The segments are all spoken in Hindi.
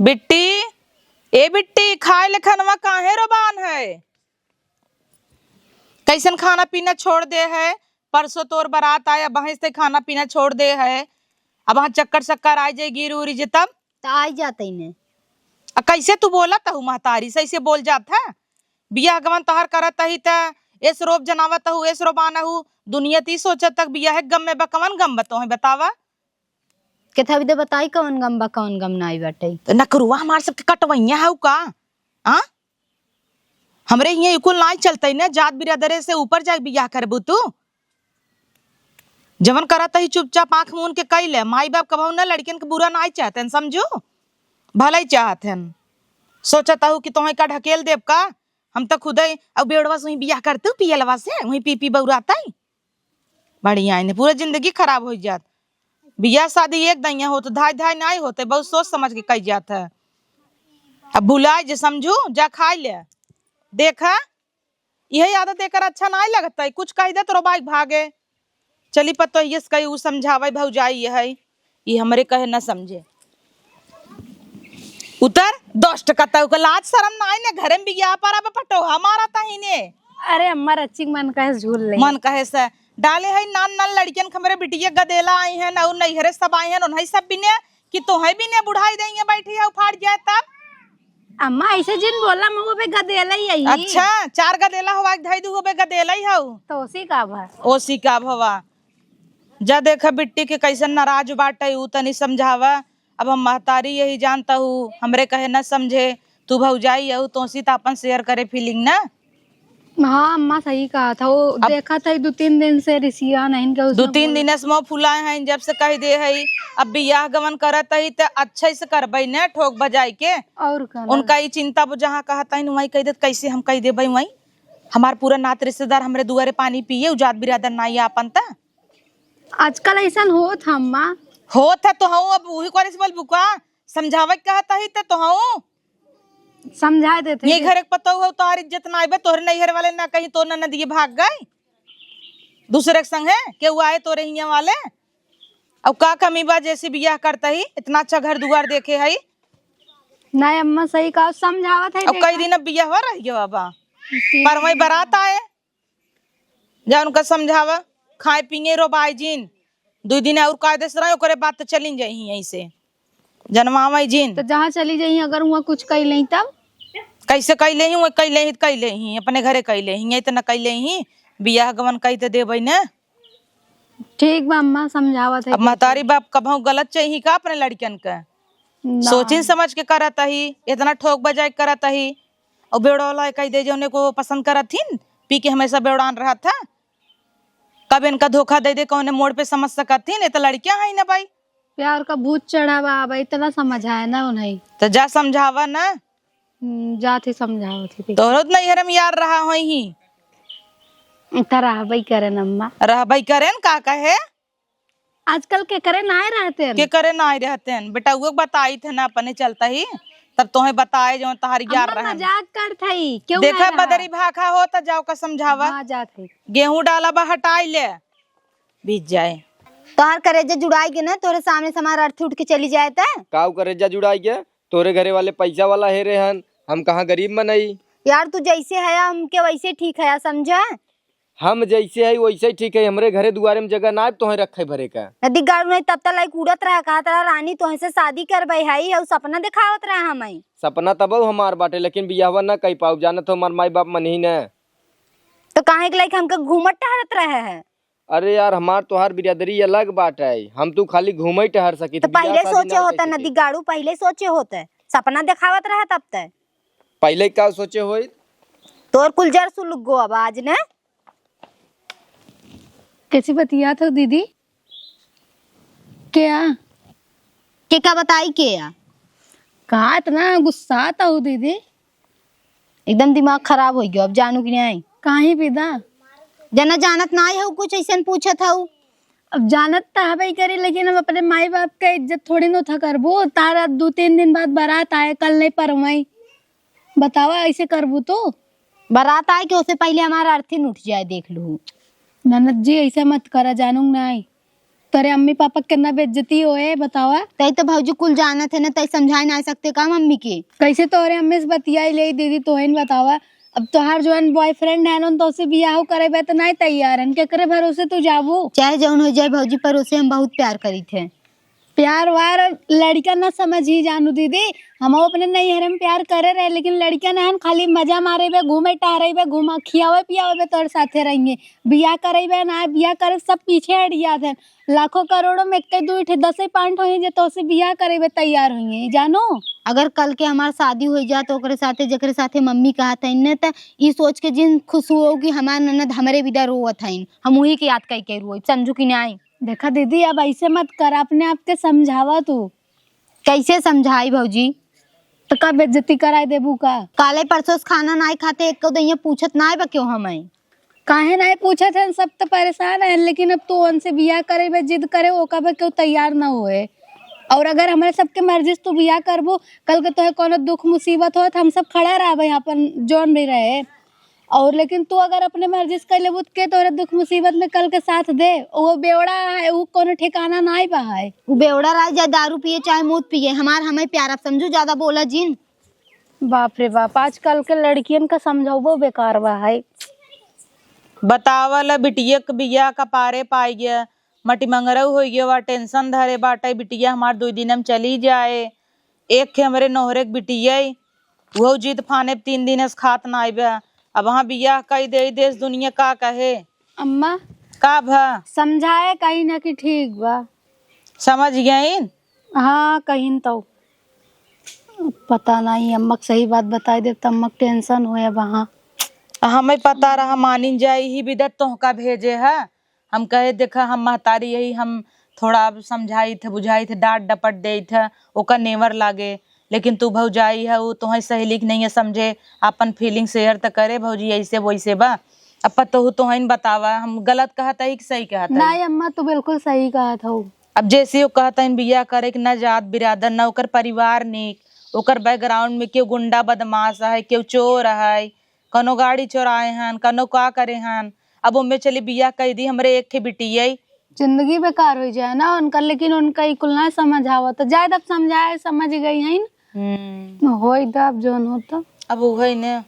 बिट्टी, ए बिट्टी, खाए ले खनवा काहे रोबान है? कैसन खाना पीना छोड़ दे है? परसों तोर बारात आया बहस से खाना पीना छोड़ दे है। अब वहाँ चक्कर शक्कर आ जाए गिर उरी जे तब तो आ जाते ने। कैसे तू बोला तहु महतारी सही से बोल जात है। बियाह गवन तहर करत ही त एस रोब जनावत हूँ एस रोबान हूँ दुनिया ती सोचत तक बियाह गम में बकवन गम बतो है बतावा। के था भी दे बताई कौन गम बा कौन गम नाई बाटे। तो नकरुआ हमार सबके कटवैया है का? हाँ हमरे यहाँ इकुल नाई चलते न जात बिरादरे से ऊपर जाके बियाह करबू तू। जवन करत ही चुपचाप आंख मून के कई ले। माई बाप कबहू न लड़कियन के बुरा नाई चाहते समझो भलाई चाहते हैं। सोचता हूँ कि तुम्हें का ढकेल देव का हम तो खुद ही अब बेड़वा से बियाह करते पियलवा से वही पी पी बउराता ही बढ़िया है पूरा जिंदगी खराब हो जात। बियाह शादी एक दैया हो तो धाय धाय नहीं होते बहुत सोच समझ के कही जाता है। अब बुलाए जे समझू जा खाई ले देखा यही आदत देकर अच्छा नहीं लगता है। कुछ कही दे तो रोबाई भागे चली पतो ये कही उ समझावे भौजाई है ये हमरे कहे न समझे। उतर दोस्त कतौ के लाज शरम नाई ने घरे में बियाह पर अब पटो हमारा तही ने। अरे अम्मा रच्ची मन कहे झूल ले मन कहे से डाले है नान नान लड़कियन खमरे बिटिया गदेला आई है और नैहरे सब आई है उन्हें सब बिने कि तोहे बिने बुढ़ाई देंगे बैठी है उफाड़ जाए तब। अम्मा ऐसे जिन बोला मुंह पे गदेला ही आई। अच्छा चार गदेला होवा धाई दू होबे गदेला ही हो तो उसी का भा ओसी का भवा जा देखा बिट्टी के कैसन नाराज बाटे उ तनी समझावा। अब हम महतारी यही जानता हूँ हमरे कहे न समझे तू भौजाई है तो तो अपन शेयर करे फीलिंग ना। हाँ अम्मा सही कहा था वो देखा था 2-3 दिन से रिसिया नहीं के 2-3 दिन से मुँह फुलाए हैं जब से कह दे है अब बियाह गमन करत है तो अच्छे से करबे न ठोक बजाई के और उनका ही चिंता जहाँ कहता है वही कह दे कैसे हम कह दे वही हमार पूरा नात रिश्तेदार हमरे दुआरे पानी पिए उजात बिरादर नाई आपन ता आजकल ऐसा होत अम्मा होत है तो हूँ अब वही करे से बोल बुका समझावे कहता ही तो हूँ समझा देते ये घर एक पता हुआ तोहार इज्जत ना आइबे तोहरे नैहर वाले ना कहीं तो न दिए भाग गए दूसरे के संग है के वो आए तोरे हिया वाले। अब का कमी बा जैसे बियाह करता ही इतना अच्छा घर दुआर देखे है नहीं अम्मा सही कहा समझावत है। अब कई दिन अब बियाह हुआ रह गया बाबा पर वही बारात आए जा उनका समझावा खाए पिए रोबाई जिन 2 दिन और कायदे से रहे ओकरे बात तो चली जाई यहीं से जनमावा जिन तो जहाँ चली जाई अगर वहाँ कुछ कही नहीं तब कैसे कैले ही कैले ही अपने घरे कैले ही इतना कैले ही बियाह गमन कही तो देबे न। ठीक बा अम्मा समझावत है। अब महतारी बाप कभू गलत चाहिए का अपने लड़कियन का सोचिन समझ के करत ही इतना ठोक बजाय करत ही और बेड़ौला कह दे जो को पसंद करत थी पी के हमेशा बेड़ान रहा था कब इनका धोखा दे दे कौन मोड़ पे समझ सकत थी नहीं तो लड़कियां है ना भाई प्यार का भूत चढ़ा बा अब इतना समझाया ना उन्हें तो जा समझावा ना जाते समझावत थी तोहरो नैहर में यार रहा हो ही तरह भाई करे अम्मा रह भाई करे का कहे आजकल के करे ना रहते हैं के करे ना रहते हैं बेटा वो बताई थे ना अपने चलता ही तब तुम्हें बताए जो तहार यार रहे मजाक करत है क्यों देखा बदरी भाखा हो तो जाओ का समझावा। हाँ जाते गेहूं डाला बा हटाई ले बीत जाए तोहर करेजा जुड़ाई के ना तोरे सामने समार अर्थी उठ के चली जाए ता काऊ करेजा जुड़ाई के तोरे घरे वाले पैसा वाला है रे हन हम कहाँ गरीब में नहीं। यार तू जैसे है हमके वैसे ठीक है समझा हम जैसे है वैसे ही ठीक है हमरे घरे दुआरे में जगह ना तो रखे भरे का नदी गाड़ में तब तक लाइक उड़त रहा कहा तेरा रानी तो से शादी कर भाई है और सपना दिखावत रहा हमें सपना तब हमार बाटे लेकिन बियाहवा ना कही पाऊ जाना तो हमार माई बाप मन ही न तो काहे के लाइक हमके घूमत टहरत रहे है। अरे यार हमार तोहार बिरादरी अलग बात है हम तू खाली घूमे टहर सकी तो पहले सोचे होता नदी गाड़ू पहले सोचे होते सपना दिखावत रहा तब तक पहले क्या सोचे हो तोर कुलजर सुलग गो अब आज ने कैसी बतिया था दीदी क्या बताई क्या कहा इतना गुस्सा आता हूँ दीदी एकदम दिमाग खराब हो गया अब जानू की नहीं कहीं पिता जना जानत ना है कुछ ऐसा पूछा था अब जानत तो हवाई करे लेकिन हम अपने माई बाप का इज्जत थोड़ी न था करबो तारा 2-3 दिन बाद बारात आए कल नहीं परवाई बतावा ऐसे करबू तो बारात आए कि उससे पहले हमारा अर्थी उठ जाए देख लू ननद जी ऐसा मत करा जानू नहीं तेरे अम्मी पापा कितना बेइज्जती होए बतावा। तई तो भौजी कुल जाना थे ना, तई समझाई ना सकते का मम्मी के। कैसे तोरे अम्मी से बतियाई ले दीदी तोहन बतावा। अब तोहार जोन बॉयफ्रेंड है न तो उसे बियाह करे तो नहीं तैयार है, केकरे भरोसे तू जाबू। चाहे जौन हो जाए भौजी, पर उसे हम बहुत प्यार करी थे। प्यार वार लड़का ना समझ ही जानू दीदी, हम अपने नैहर में प्यार करे रहे, लेकिन लड़का ना खाली मजा मारे बे, घूमे टहरे बे, घुमा खियावे पियावे बे, तोर साथे रहेंगे। बियाह करे बे ना, बियाह करे सब पीछे हट जाते हैं। लाखों करोड़ों में एक दू ठे 10 5 हो जे तो से बियाह करे बे तैयार होंगे जानो। अगर कल के हमार शादी हो जाए तो ओकरे साथे जकरे साथे मम्मी कहा था इन्ने, त ई सोच के जिन खुश हो कि हमार ननद हमरे विदा रोवत हईन, हम वही के याद कई के रोई, समझू कि नहीं। देखा दीदी अब ऐसे मत कर, अपने आप के समझावा तू। कैसे समझाई भौजी? तो का बेइज्जती कराई देबू का? काले परसों से खाना नहीं खाते, एक दइया पूछत ना बा क्यों हमें। काहे नहीं पूछा थे, सब तो परेशान है, लेकिन अब तू उनसे बियाह करे बे जिद करे ओका बे क्यों तैयार ना होए। और अगर हमारे सबके मर्जी से तू बियाह करबो, कल के तोहे कोनो दुख मुसीबत हो तो हम सब खड़ा रहबे यहाँ पर जोन भी रहे। और लेकिन तू अगर अपने मर्जी से कर लेबू के तोरे दुख मुसीबत में कल के साथ दे, वो बेवड़ा है, वो कोनो ठिकाना नहीं बा है। वो बेवड़ा रहा चाहे दारू पिए चाहे मूत पिए, हमार हमें प्यार, समझू ज्यादा बोला जिन। बाप रे बाप, आजकल के लड़कियन का समझाओ बेकार बा है। बतावल बिटिया के बिया का पारे पाई गया, मटी मंगरऊ हो गया वा, टेंशन धरे बाटे बिटिया हमार 2 दिन में चली जाए। एक के हमरे नोहरे के बिटिया वो जीत फाने 3 दिन से खात ना आइबा। अब वहाँ बियाह कई दे, देश दुनिया का कहे। अम्मा का भा समझाए कहीं ना कि ठीक बा। समझ गई? हाँ कहीं तो पता नहीं, अम्मा को सही बात बताई दे तो अम्मा को टेंशन होए वहाँ। हमें पता रहा मानिन जाए ही बिदत तोहका भेजे है। हम कहे देखा हम महतारी यही हम थोड़ा समझाई थे बुझाई थे, डांट डपट दे थे, ओका नेवर लागे। लेकिन तू भौजाई है, वो तुम्हें सहेली के नहीं है समझे, अपन फीलिंग शेयर तो करे भौजी ऐसे वैसे बा। अब पतो तुम्हें बतावा हम गलत कहता ही कि सही कहता है? नहीं अम्मा तू बिल्कुल सही कहा था। अब जैसे वो कहता है बिया करे कि न जात बिरादर न ओकर परिवार निक, ओकर बैकग्राउंड में क्यों गुंडा बदमाश है, क्यों चोर है, कनो गाड़ी चोराए हैं, कनो का करे हैं। अब उनमें चली बिया कह दी हमरे एक थे बिटिया, जिंदगी बेकार हो जाए ना उनका, लेकिन उनका कुल ना समझ आवा तो जाए तब समझाए समझ गई है हो अब जोन होता। अब वही ने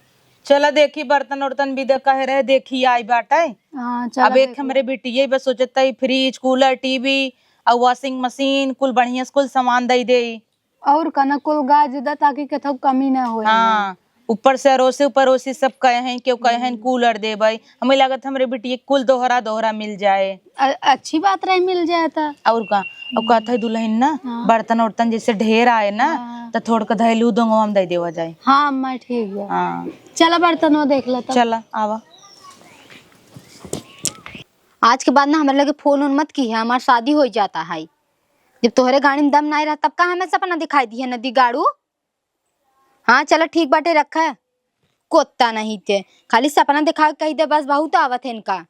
चला देखी बर्तन उर्तन भी कहे रहे देखी आई बाटे। हाँ अब एक हमरे बिटिया बस सोचता ही फ्रिज कूलर टीवी और वॉशिंग मशीन कुल बढ़िया कुल सामान दे दे, और कना कुल गाज दा ताकि कथो कमी ना हो। हाँ ऊपर से अरोसे परोसे सब कहे हैं, क्यों कहे हैं कूलर दे भाई, हमें लागत हमरे बिटिया कुल दोहरा दोहरा मिल जाए। अच्छी बात रही मिल जाता। और का और कहता है दुल्हन ना बर्तन उर्तन जैसे ढेर आए ना तो थोड़ का धैलू दोंगो हम दे देवा जाए। हाँ अम्मा ठीक है। हाँ चला बर्तन वो देख लेता। चला आवा। आज के बाद ना हमारे लगे फोन उन मत की है, हमार शादी हो जाता है। जब तोहरे गाड़ी में दम नहीं रहा तब का हमें सपना दिखाई दी है नदी गाड़ू। हाँ चलो ठीक बाटे रखा है, कोत्ता नहीं थे खाली सपना दिखा कही दे बस, बहुत आवत है इनका।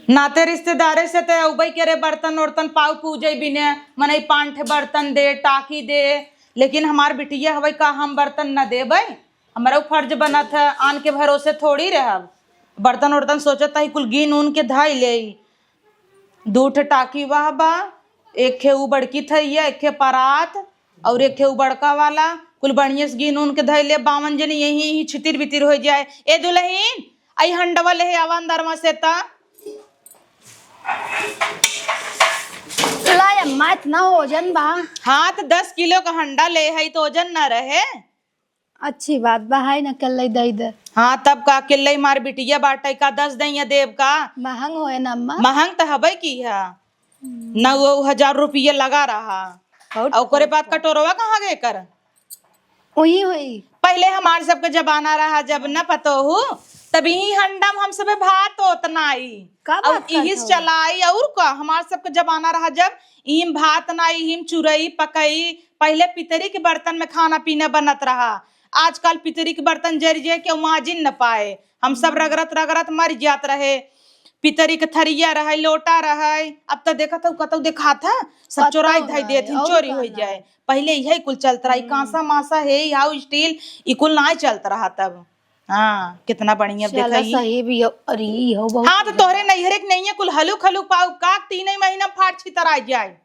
नाते रिश्तेदारे से तो उबई करे बर्तन उर्तन पाव पूजे बिने मनई 5 बर्तन दे टाकी दे, लेकिन हमार बिटिया हवई का हम बर्तन न दे भाई, हमारा फर्ज बना था आन के भरोसे थोड़ी रह। बर्तन उर्तन सोचता ही कुल गिन उन के धाई ले 2 टाकी वाह बा, एक खे उ बड़की थैया, एक खे परात और एक खे उ बड़का वाला, कुल बढ़िया से गिन उन के धैले 52 जनी यही छितिर बितिर हो जाए। ए दुल्हन आई हंडवा ले आवा अंदर में से ता ला अम्मा इतना वजन बा। हाँ तो 10 किलो का हंडा ले है तो वजन न रहे। अच्छी बात बा है ना कल दे दे। हाँ तब का किले मार बिटिया बाटे का 10 दैया देव का महंग होए ना अम्मा। महंग तो हबे की है न, वो 1000 रुपया लगा रहा और ओकरे बाद कटोरवा कहाँ गए कर। वही हुई पहले हमारे सबके जमाना रहा जब न पतो हो तभी हंडा में हम सब भात उतना आई और यही चलाई। और का हमारे सबके जमाना रहा जब इम भात नाई हिम चुरई पकई, पहले पितरी के बर्तन में खाना पीना बनत रहा। आजकल पितरी के बर्तन जर जे के माजिन न पाए, हम सब रगरत रगरत मर जात रहे। पितरी के थरिया रहे लोटा रहे, अब तो देखा था कतौ देखा था सब चोराई धाई देत चोरी हो जाए। पहले यही कुल चलत रहा, कांसा मासा है हाउ स्टील ई कुल ना चलत रहा तब। हाँ कितना बढ़िया चला देखा सही भी हो। अरे हो बहुत। हाँ तो तोहरे नैहरे के नहीं है कुल हलुक हलुक पाऊ का 3 महीना फाट छितर आ जाए।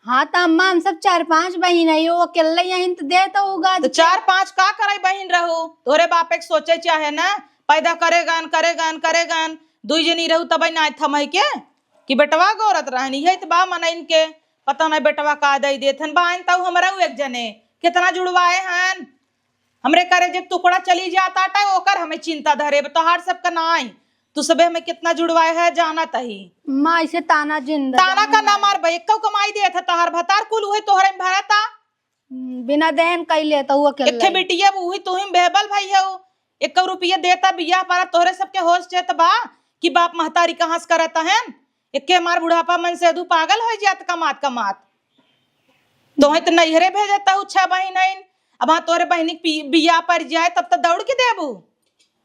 हाँ तो अम्मा हम सब 4-5 बहन है, वो अकेले यहीं तो दे तो होगा। तो 4-5 का करे बहन रहू तोरे बापे के सोचे चाहे ना पैदा करेगन 2 जनी रहू तब ना थमई के कि बेटवा गौरत रहनी है तो बा मन इनके पता नहीं बेटवा का दई देथन बहन तऊ हमरा एक जने कितना जुड़वाए हन हमरे करे जब टुकड़ा चली जाता टा ओकर हमें चिंता धरे तोहार सबका नाई तू सबे हमें कितना जुड़वाए है जाना तही माँ ऐसे ताना जिंदा ताना का ना मार भाई कौ कमाई दे था तोहार भतार कुल उहे तोहरे में भरता बिना देहन कैले तो वो एक अकेले। बिटिया उही तू ही बेबल भाई है 1 रुपया देता बियाह पर तोहरे सबके होश चेत बा कि बाप महतारी कहाँ से करता है एके मार बुढ़ापा मन से अधू पागल हो जात कमात तोहे तो नैहरे भेजता हूँ 6 बहिन अब हाँ तोरे बहनी बियाह पर जाए तब तो दौड़ के देबू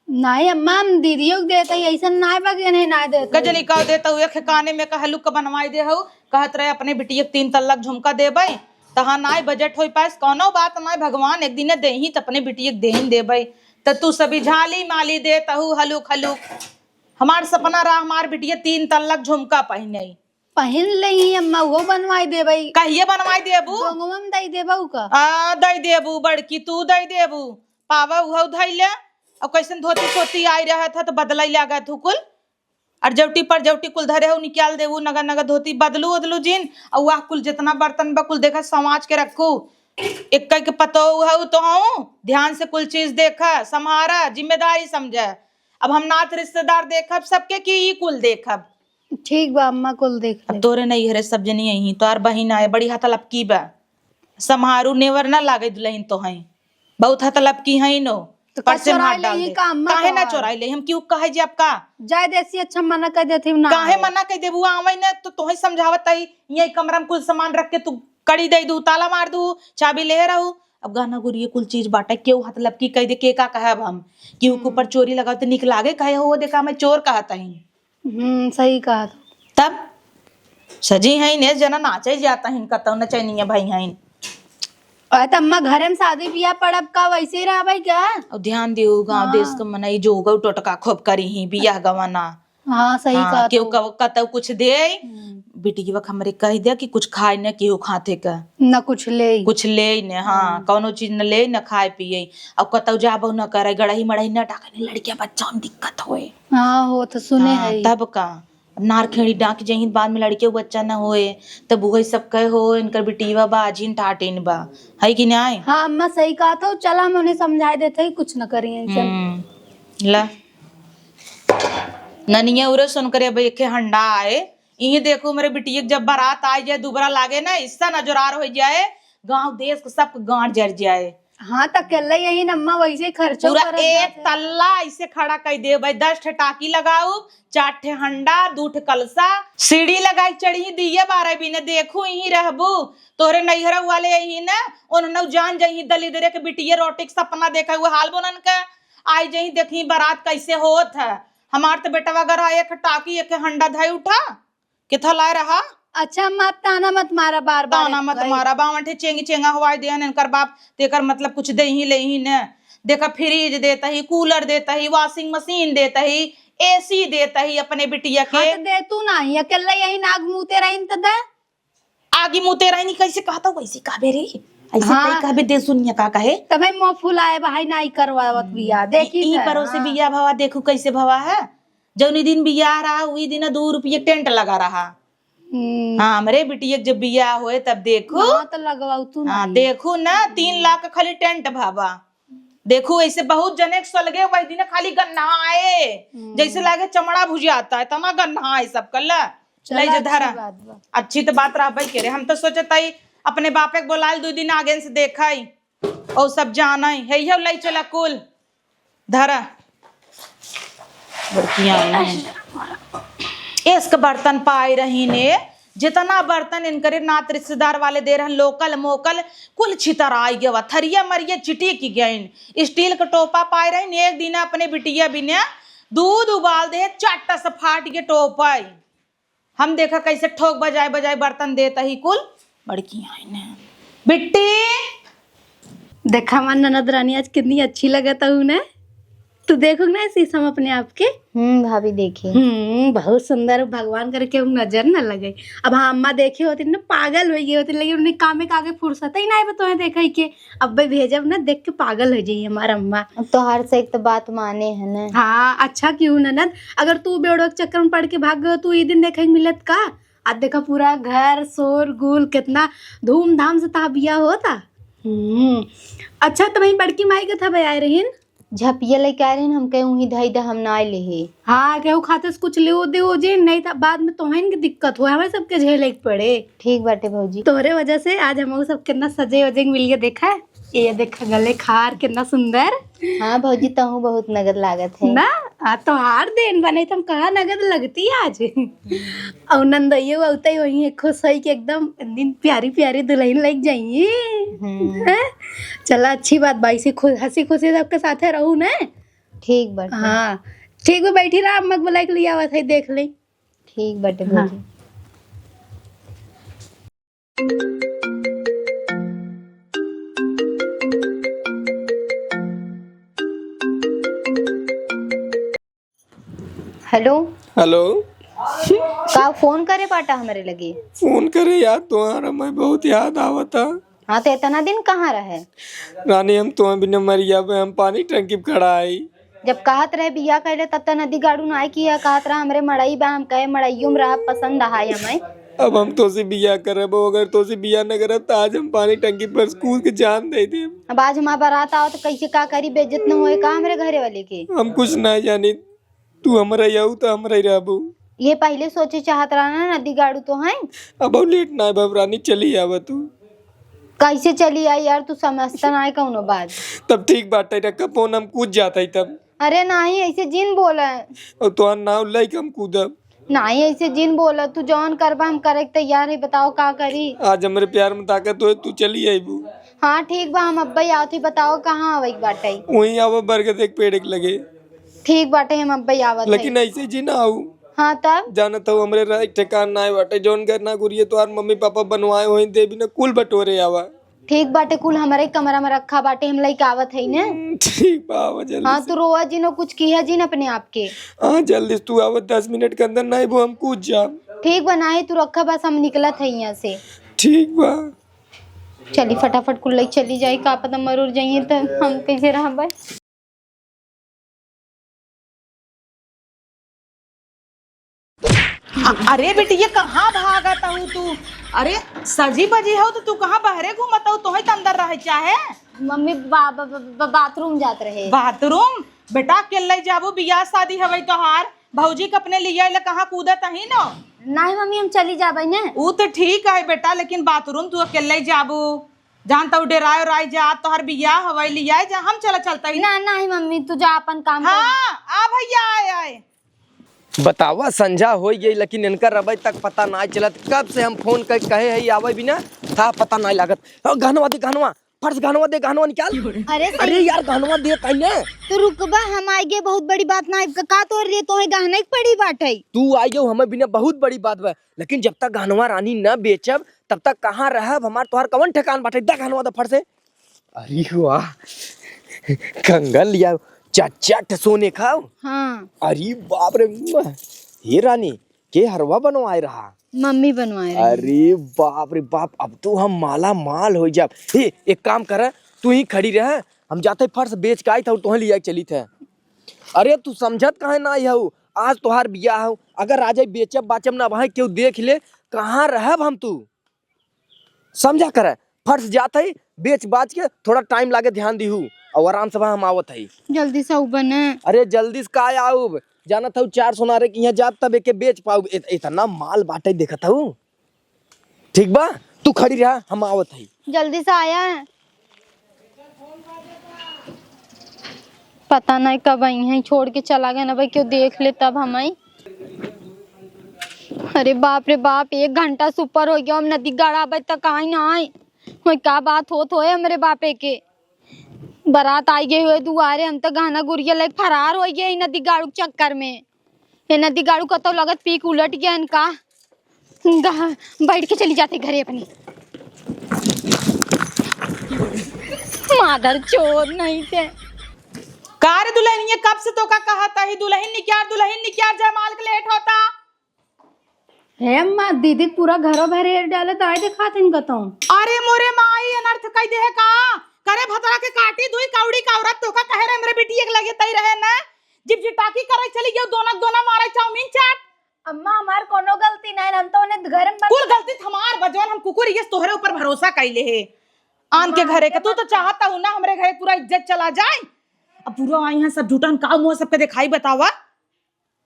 नहीं अम्मा हम दीदियों को देते हैं, ऐसा ना बगे नहीं ना देते। गजनी कह देता हूँ एक काने में कहलू का बनवाई दे हूँ कहत रहे अपने बिटिया 3 तल्लक झुमका देबै तहाँ नाई बजट हो पास कोनो बात नाई भगवान एक दिन दे ही तो अपने बिटिया दे ही देबै तो तू सभी झाली माली दे तहु हलुक हमार सपना रहा हमार बिटिया 3 तल्लक झुमका पहने पहन ले अम्मा वो बनवाई दे भाई। कहिए बनवाई देबू गोंगवा में दई देबू का। दई देबू बड़की तू दई देबू पावा उह धैले और कैसन धोती सोती आई रहा था तो बदलाई लगा तू कुल और जवटी पर जवटी कुल धरे हो निकाल देबू नगर नगर धोती बदलू उदलू जिन और वह कुल जितना बर्तन बा कुल देखा समाज के रखू एक के पतो है तो हूँ ध्यान से कुल चीज देखा संभारा जिम्मेदारी समझे अब हम नाथ रिश्तेदार देखब सबके की ई कुल देखब ठीक बा अम्मा कुल देख ले। तोरे नहीं हरे सब जनी यही तो और बहिन आए बड़ी हतलब की बा समारू नेवर ना लागे दुल्हन तो है बहुत हतलब की है नो तो पर से चोराई मार डाल ले दे का अम्मा काहे ना तोहार? चोराई ले हम क्यों कहे जे आपका जाय देसी अच्छा मना कर देती ना काहे मना कह देबू आवे ना तो तोहे समझावत है यही कमरा में कुल सामान रख के तू कड़ी दे दू ताला मार दू चाबी ले रहू अब गाना गुरिये कुल चीज बाटा क्यों हतलब की कह दे के का कहब हम क्यों के ऊपर चोरी लगा तो निक लागे कहे हो देखा मैं चोर कहता ही सही कहा तो। तब सजी है ने जना नाचे जाता है कतौ न चैनिया भाई है और तो अम्मा घरे में शादी ब्याह पड़ब का वैसे ही रहा भाई क्या। और ध्यान दियो गांव देश का मनई जो गौ टोटका खोप करी ही बियाह गवाना हाँ सही हाँ, कहा केहू तो। कतौ कुछ दे बिटिया हमरे कह दे कि कुछ खाए न केहू खाते का न कुछ ले कुछ ले न हाँ कौनो चीज न ले न खाए पिए अब कतौ जाबो न करे गड़ही मड़ही न डाके लड़किया बच्चा में दिक्कत होए हाँ हो तो सुने हाँ, है तब का नार खेड़ी डाक जही बाद में लड़के बच्चा न होए तब वही सब कहे हो इनकर बिटिया बा अजीन टाटिन बा है कि न्याय हाँ अम्मा सही कहा था चला हम उन्हें समझा देते ही कुछ न करिए ला ननिया उरे सुन करे भाई के हंडा आए यही देखो मेरे बिटिया जब बारात आ जाए दुबरा लागे ना इससा नजरार हो जाए गांव देश को सब गांठ जर जाए हाँ तो अकेले यही न अम्मा वैसे ही खर्चो पूरा करत एक जाते। तल्ला ऐसे खड़ा कर दे भाई 10 ठे टाकी लगाऊ 4 ठे हंडा 2 ठे कलसा सीढ़ी लगाई चढ़ी दिए 12 भी ने देखू यही रहबू तोहरे नैहरा वाले यही ना उन्होंने जान जही दलिदरे के बिटिया रोटी के सपना देखा हुआ हाल बोलन का आई जही देखी बारात कैसे होत है हमार तो बेटा वगैरह एक टाकी एक हंडा धाई उठा किथा लाए रहा अच्छा अम्मा आप ताना मत मारा बार बार ताना मत मारा बावंठे चेंगी चेंगा हवाई दे इनकर बाप तेकर मतलब कुछ दे ही ले ही न देखा फ्रिज देता ही कूलर देता ही वॉशिंग मशीन देता ही एसी देता ही अपने बिटिया हाँ के तो दे तू ना ही अकेले यही नाग मुते रही तो दे आगे मुते रहनी कैसे कहता वैसे कहबे रे ऐसे हाँ। कई कहबे दे सुनिया का कहे तभी मुंह फुलाए भाई नहीं करवावत बिया देखी ई त, परो से हाँ। बिया भवा देखू कैसे भवा है जौनी दिन बिया रहा वही दिन 2 रुपये टेंट लगा रहा हाँ हमरे बिटिया जब बिया होए तब देखू हाँ तो लगवाऊ तू ना हाँ देखू ना 3 लाख का खाली टेंट भावा देखो ऐसे बहुत जने सलगे वही दिन खाली गन्ना आए जैसे लागे चमड़ा भुजाता है तना गन्ना आए सब कल चला ले जो अच्छी धरा बात बा। अच्छी तो बात रहा भाई के हम तो सोचता ही अपने बापे के बोलाल 2 दिन आगे से देखा ही और सब जाना है लाई चला कुल धरा बड़कियां इसके बर्तन पाए रही ने जितना बर्तन इनकरे नात रिश्तेदार वाले दे रहे लोकल मोकल कुल छितर आई गया थरिया मरिया चिटी की गई स्टील का टोपा पाए रही एक दिन अपने बिटिया बिना दूध उबाल दे चाटा से फाट के टोपा हम देखा कैसे ठोक बजाए बजाए बर्तन देता ही कुल बड़की आई ने बिट्टी देखा हमारी ननद रानी आज कितनी अच्छी लगा था उन्हें तू देखो ना शीशम अपने आप के। भाभी देखी। बहुत सुंदर, भगवान करके नजर न लगे। अब हाँ अम्मा देखे होती ना पागल हो गई होती, लेकिन उन्हें काम में आगे फुर्सत ही ना तो देखा के अब भाई भेजब ना देख के पागल हो जाइए हमारा अम्मा। तो हर से एक तो बात माने है ना। हाँ अच्छा क्यों ननद, अगर तू बेड़ो के चक्कर में पड़ के भाग गयो तू ये दिन देखे मिलत का। आज देखा पूरा घर शोर गुल कितना धूमधाम से ता बिया होता। अच्छा तो वही बड़की माई के था आए रहीन। झपिया लेके आ रहे हैं, हम कहीं वहीं धई दा हम ना ले। हाँ केहू खाते से कुछ ले दे जे नहीं था बाद में तोहन की दिक्कत हो, हमें सबके झेले के पड़े। ठीक बाटे भौजी। तोहरे वजह से आज हम सब कितना सजे वजे के मिल के देखा है। ये देखा गले खार कितना सुंदर। हाँ भौजी तहु बहुत नगद लागत है ना आज तो हार देन बने तुम कहा नगद लगती है आज। और नंदइयो औते ही वही खुश है कि एकदम दिन प्यारी प्यारी दुल्हन लग जाइए। चला अच्छी बात भाई से खुश हंसी खुशी सबके साथे रहू ना। ठीक बाटे। हाँ ठीक है बैठी रहा, अम्मा बुला के लिए आवत है देख ले। ठीक बाटे भौजी। Hello hello. का फोन करे पाटा हमारे लगे। फोन करे यार, तुम्हारा मैं बहुत याद आवता। हाँ तो इतना दिन कहाँ रहे। रानी हम तुम्हें बिना मरिया पे हम पानी टंकी पे खड़ा आई। जब कहत रहे बिया कहले तब तक नदी गाड़ू ना किया, कहत रहा हमरे मड़ई बा, हम कहे मड़इयों में रह पसंद है हमें। अब हम तो से बिया करब, अगर तो से बिया न करब तो आज हम पानी टंकी पर स्कूल के जान दे दे। अब आज हमारा बारात आओ तो कैसे का करी, बेइज्जत न होए का हमरे घरे वाले के। हम कुछ नहीं जानी, तू हमारा यू तो हमारा रहबू। ये पहले सोचे चाहत रहा ना नदी गाड़ू तो है। अब लेट ना रानी, चली आवा तू। कैसे चली आई यार, तू समझता ना है कौनो बात। तब ठीक बात है, रखा फोन हम कूद जाता है तब। अरे नहीं ऐसे जिन बोला और तो नाव लाइक हम कूदब। नहीं ऐसे जिन बोला, तू जौन करबा हम करे के तैयार है, बताओ का करी। आज हमारे प्यार में ताकत हो, तू चली आई। हाँ ठीक बा, हम अब्बा आवत, बताओ कहाँ आवे बाटे। वहीं आवा बरगद एक पेड़ के लगे। ठीक बाटे हम अब्बा आवत। लेकिन ऐसे जी ना आऊ। हाँ तब जाना तो हमरे राइट ठिकान ना बाटे, जौन घर ना गुरिये तो मम्मी पापा बनवाए हो देवी ना कुल बटोरे आवा। ठीक बाटे, कुल हमारे कमरा में रखा बाटे, हम लइका आवत है ना। ठीक बा आवा जल्दी। हाँ तू रोआ जिनो कुछ किया जिन अपने आप के। हाँ जल्दी तू आवा, 10 मिनट के अंदर नहीं वो हम कूद जा। ठीक बनाए तू रखा, बस हम निकलत है यहाँ से। ठीक बा चली फटाफट कुल लई चली जाए, का पता मरूर जाइए तो हम कैसे रहबे। अरे बेटी ये कहाँ भागता हूँ तू। अरे सजी बजी हो तो तू कहाँ बाहरे घूमता हूँ, तो अंदर रह चाहे। मम्मी बाथरूम जात रहे। बाथरूम बेटा अकेले जाबू, बियाह शादी हवे तोहार, भौजी के अपने लिए ले कहाँ कूदत ही न। नहीं मम्मी हम चली जाबे ना। वो तो ठीक है बेटा, लेकिन बाथरूम तू अकेले जाबू, जानता हूँ डेराय उराय जा, तोहर बियाह हवे लिया जा, हम चलता ही ना। नहीं मम्मी तू जा अपन काम कर। हाँ आ भैया आए। बतावा संझा हो गई, लेकिन इनका रबई तक पता नहीं चलत। कब से हम फोन कर कहे है आवे बिना था पता नहीं लागत। गहनवा दे, गहनवा फर्ज गहनवा दे, गहनवा निकाल। अरे यार गहनवा दे कहीं तो रुकबा, हम आगे बहुत बड़ी बात ना का तोर लिए तो गहने की पड़ी बात है। तू आई गो हमें बिना बहुत बड़ी बात बा, लेकिन जब तक गहनवा रानी न बेचब तब तक कहाँ रहब, हमार तोहर कवन ठेकान बाटे। दे गहनवा दे फट से। अरे वाह कंगन लिया, चट सोने खाओ। हाँ अरे बाप रे, ये रानी के हरवा बनवाए रहा। मम्मी बनवाए रही। अरे बाप रे बाप, अब तो हम माला माल हो जाब। एक काम कर, तू ही खड़ी रह, हम जाते फर्श बेच के आई था, तुहे लिया चली थे। अरे तू समझत कहे ना हो, आज तोहार बियाह हो, अगर आज बेचब बाचब ना भाई क्यों देख ले कहाँ रहब हम। तू समझा कर, फर्श जाते बेच बाच के थोड़ा टाइम लागे, ध्यान दीहू और आराम से हम आवत है। जल्दी से बन। अरे जल्दी से का आऊ, जाना था 4 सोनारे की यहाँ जाब तब एक बेच पाऊ। इतना माल बाटे देखत हूँ। ठीक बा तू खड़ी रहा, हम आवत है। जल्दी से आया है, पता नहीं कब आई है, छोड़ के चला गया ना भाई, क्यों देख ले तब हम आई। अरे बाप रे बाप, 1 घंटा से ऊपर हो गया, हम नदी गड़ा तक आई ना आए। क्या बात हो हमारे बापे के, बारात आई गए हुए दुआरे, हम तो गाना गुड़िया लेके फरार हो गए नदी गाड़ू चक्कर में। ये नदी गाड़ू का तो लगत पीक उलट गया इनका। बैठ के चली जाते घरे अपनी। मादर चोर नहीं थे। कार दुल्हन ये कब से तो का कहा था ही दुल्हन निक्यार जयमाल के लेट होता। है अम्मा दीदी पूरा घरों भर हेर डाले तो आए दिखा थे इनका तो। अरे मोरे माई अनर्थ कह दे है का करे भतरा के काटी दुई कौड़ी का औरत तो का कहे रे मेरे बेटी एक लगे तई रहे ना जिप जिटाकी करे चली गयो दोना मारे चाउमीन चाट। अम्मा हमार कोनो गलती नहीं, हम तो उन्हें घर में कुल गलती हमार बजवन हम कुकुर ये तोहरे ऊपर भरोसा कैले है आन के घरे का। तू तो चाहता हूं ना हमरे घरे पूरा इज्जत चला जाए। अब पूरा आई है सब झूठन का मुंह सबके दिखाई बतावा।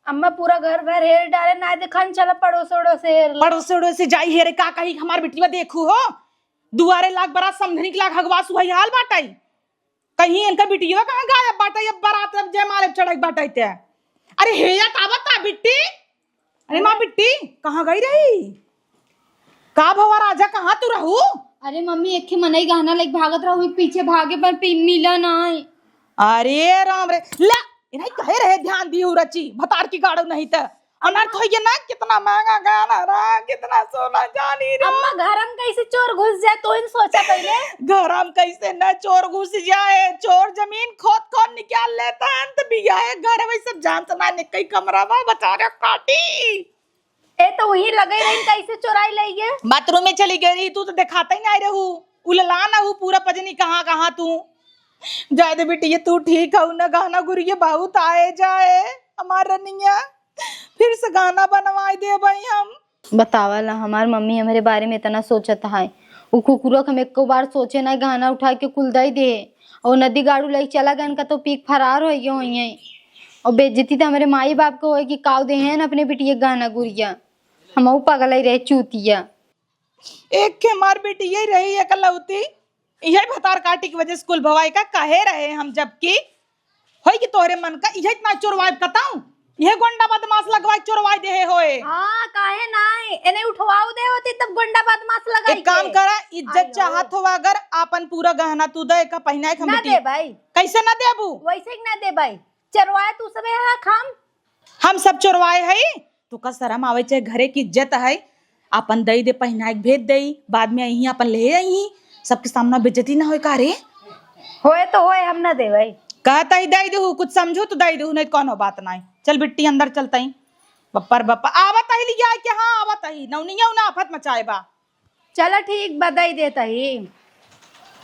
अम्मा पूरा घर भर हेर डाले ना दिखान चला पड़ोसोड़ो से हेर ला। पड़ोसोड़ो से जाई हेरे का कही हमार बेटीवा देखू हो दुआरे लाख बरात समझनी के लाख हगवास वही हाल बाटाई कहीं इनका बिटिया कहाँ गायब बाटाई अब बारात अब जयमाल चढ़ाई बाटाई ते। अरे हे या तावता बिट्टी अरे माँ बिट्टी कहाँ गई रही का भवा राजा कहाँ तू रहू। अरे मम्मी एक मनई गहना लाइक भागत रहो पीछे भागे पर मिला नहीं। अरे राम रे ला इन्हें कहे रहे ध्यान दी हो रची भतार की गाड़ो नहीं तो अनर्थ हो ना कितना महंगा गाना रहा कितना सोना जानी रे। अम्मा घर में कैसे चोर घुस जाए तो इन सोचा पहले घर हम कैसे न चोर घुस जाए चोर जमीन खोद खोद निकाल लेता है तो बिया है घर वही सब जानता ना निकई कमरा वा बता रहा काटी ए तो वही लगे रही कैसे चोराई ले गए। बाथरूम में चली गई तू तो दिखाता ही नहीं रहू उलला ना हूँ पूरा पजनी कहाँ कहाँ तू जाए दे बेटी ये तू ठीक है ना गाना गुरिया बहुत आए जाए हमारा रनिया फिर से गाना बनवाई दे भाई हम। बतावाला हमार मम्मी हमारे बारे में इतना सोचता है वो कुकुरक हम एक बार सोचे ना गाना उठा के कुलदाई दे और नदी गाड़ू लई चला गया इनका तो पीक फरार हो गया हुई और बेइज्जती तो हमारे माई बाप को हो कि काव दे हैं अपने बेटी गाना गुरिया हम पागल ही रहे चूतिया एक के मार बेटी यही रही है कलौती यही भतार काटी की वजह स्कूल भवाई का कहे रहे हम जबकि होई कि तोहरे मन का यही इतना चोरवाई बताऊं यह गोंडा बदमाश लगवाई चोरवाई दे होए। हां काहे नहीं इन्हें उठवाओ दे होती तब गुंडा बदमाश लगाई एक काम करा इज्जत चाहत हो अगर आपन पूरा गहना तू दे का पहनाए हम ना दे भाई कैसे ना देबू वैसे ही ना दे भाई चरवाए तू सबे है हम सब चोरवाए है तू का शर्म आवे चाहे घरे की इज्जत है अपन दई दे पहनाए भेज दई बाद में यही अपन ले आई सबके सामने बेइज्जती ना होए का रे होए तो होए हम ना दे भाई कहता ही दई दू कुछ समझो तो दई दू नहीं कोनो बात नहीं चल बिट्टी अंदर चलता ही बप्पर बप्पा आवत ही लिया कि हाँ आवत ही नौनिया ना आफत मचाए बा चलो ठीक बधाई देता ही।